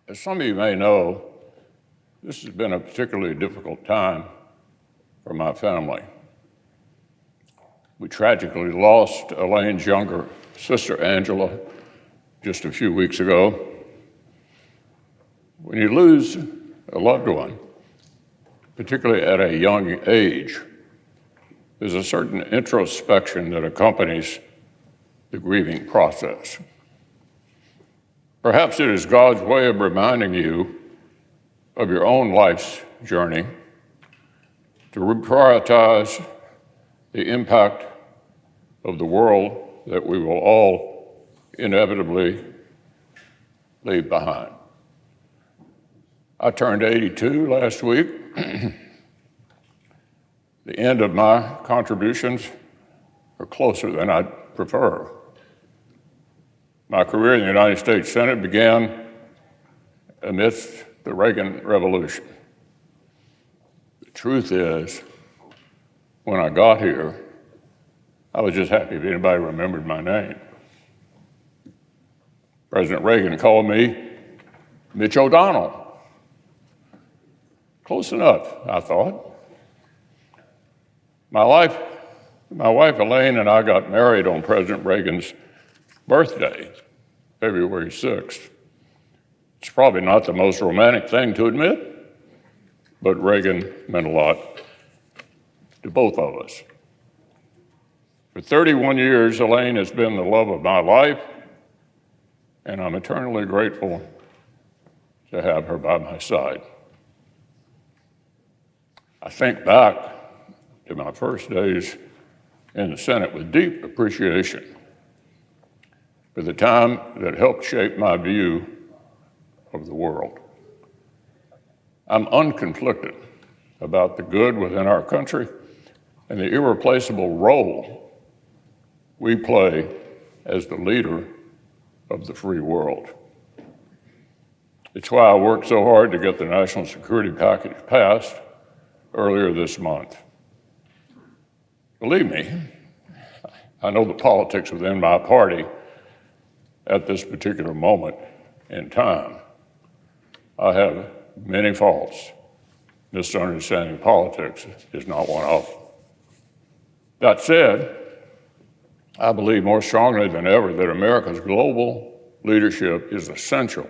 As some of you may know, this has been a particularly difficult time for my family. We tragically lost Elaine's younger sister, Angela, just a few weeks ago. When you lose a loved one, particularly at a young age, there's a certain introspection that accompanies the grieving process. Perhaps it is God's way of reminding you of your own life's journey, to reprioritize the impact of the world that we will all inevitably leave behind. I turned 82 last week. The end of my contributions are closer than I'd prefer. My career in the United States Senate began amidst the Reagan Revolution. The truth is, when I got here, I was just happy if anybody remembered my name. President Reagan called me Mitch O'Donnell. Close enough, I thought. My wife Elaine and I got married on President Reagan's birthday, February 6th. It's probably not the most romantic thing to admit, but Reagan meant a lot to both of us. For 31 years, Elaine has been the love of my life, and I'm eternally grateful to have her by my side. I think back to my first days in the Senate with deep appreciation for the time that helped shape my view of the world. I'm unconflicted about the good within our country and the irreplaceable role we play as the leader of the free world. It's why I worked so hard to get the national security package passed earlier this month. Believe me, I know the politics within my party at this particular moment in time. I have many faults. Misunderstanding politics is not one of them. That said, I believe more strongly than ever that America's global leadership is essential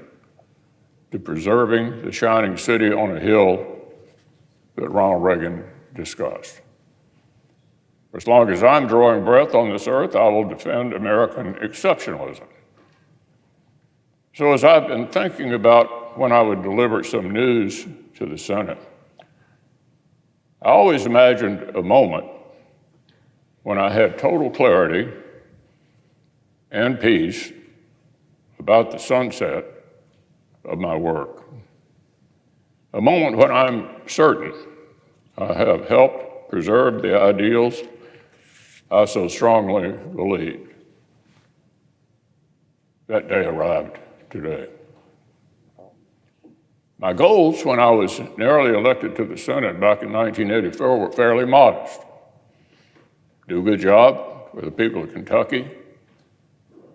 to preserving the shining city on a hill that Ronald Reagan discussed. As long as I'm drawing breath on this earth, I will defend American exceptionalism. So as I've been thinking about when I would deliver some news to the Senate, I always imagined a moment when I had total clarity and peace about the sunset of my work. A moment when I'm certain I have helped preserve the ideals I so strongly believed. That day arrived today. My goals when I was narrowly elected to the Senate back in 1984 were fairly modest. Do a good job for the people of Kentucky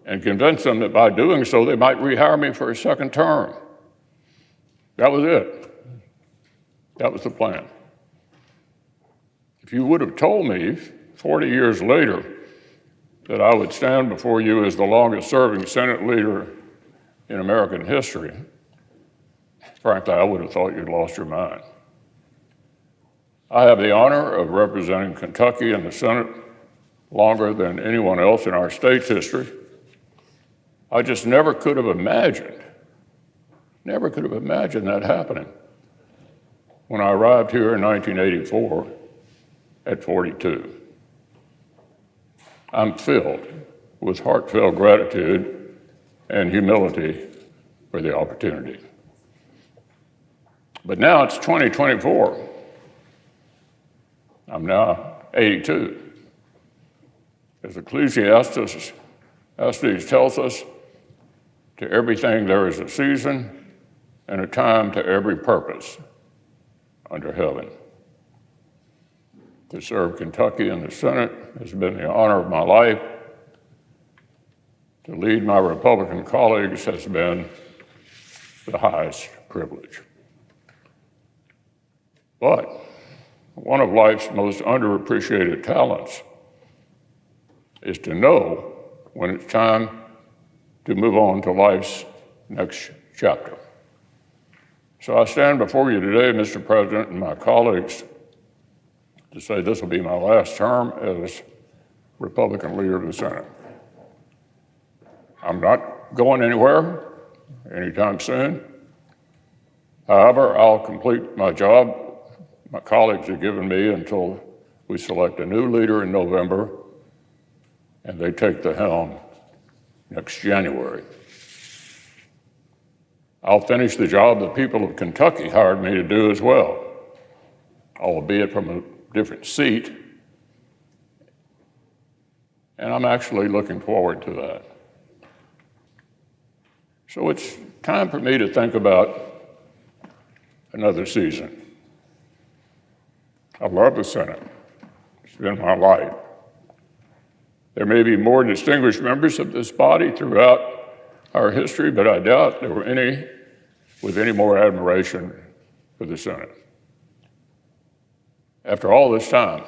and convince them that by doing so, they might rehire me for a second term. That was it. That was the plan. If you would have told me 40 years later that I would stand before you as the longest-serving Senate leader in American history, frankly, I would have thought you'd lost your mind. I have the honor of representing Kentucky in the Senate longer than anyone else in our state's history. I just never could have imagined that happening when I arrived here in 1984 at 42. I'm filled with heartfelt gratitude and humility for the opportunity. But now it's 2024. I'm now 82. As Ecclesiastes tells us, to everything there is a season and a time to every purpose under heaven. To serve Kentucky in the Senate has been the honor of my life. To lead my Republican colleagues has been the highest privilege. But one of life's most underappreciated talents is to know when it's time to move on to life's next chapter. So I stand before you today, Mr. President, and my colleagues, to say this will be my last term as Republican leader of the Senate. I'm not going anywhere anytime soon. However, I'll complete my job my colleagues have given me until we select a new leader in November and they take the helm next January. I'll finish the job the people of Kentucky hired me to do as well, albeit from a different seat, and I'm actually looking forward to that. So it's time for me to think about another season. I love the Senate. It's been my life. There may be more distinguished members of this body throughout our history, but I doubt there were any with any more admiration for the Senate. After all this time,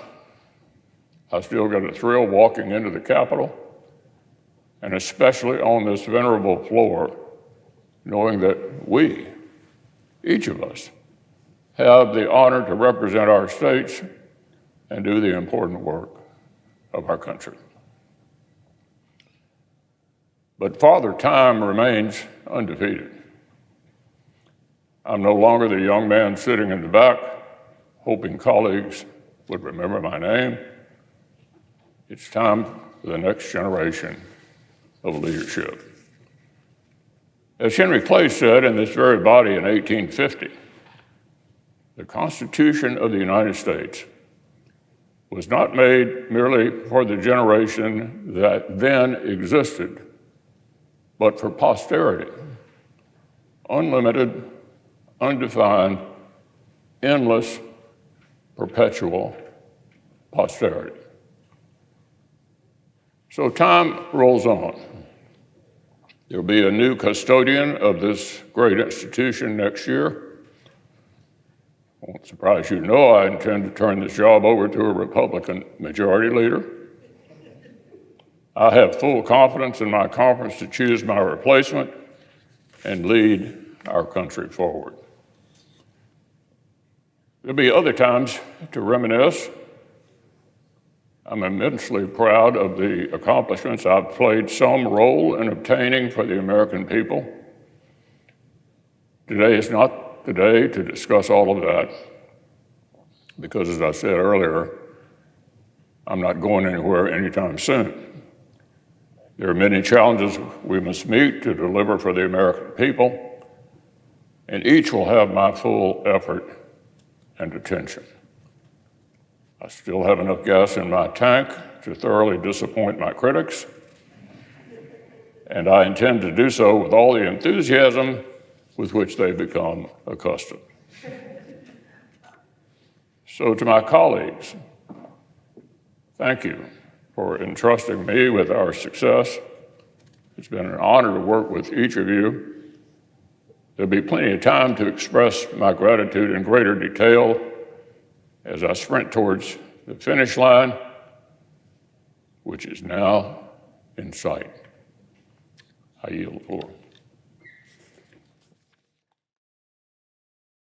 I still get a thrill walking into the Capitol, and especially on this venerable floor, knowing that we, each of us, have the honor to represent our states and do the important work of our country. But Father Time remains undefeated. I'm no longer the young man sitting in the back, hoping colleagues would remember my name. It's time for the next generation of leadership. As Henry Clay said in this very body in 1850, the Constitution of the United States was not made merely for the generation that then existed, but for posterity, unlimited, undefined, endless, perpetual posterity. So time rolls on. There'll be a new custodian of this great institution next year. Won't surprise you to know I intend to turn this job over to a Republican majority leader. I have full confidence in my conference to choose my replacement and lead our country forward. There'll be other times to reminisce. I'm immensely proud of the accomplishments I've played some role in obtaining for the American people. Today is not the day to discuss all of that, because as I said earlier, I'm not going anywhere anytime soon. There are many challenges we must meet to deliver for the American people, and each will have my full effort and attention. I still have enough gas in my tank to thoroughly disappoint my critics, and I intend to do so with all the enthusiasm with which they've become accustomed. So to my colleagues, thank you for entrusting me with our success. It's been an honor to work with each of you. There'll be plenty of time to express my gratitude in greater detail as I sprint towards the finish line, which is now in sight. I yield the floor.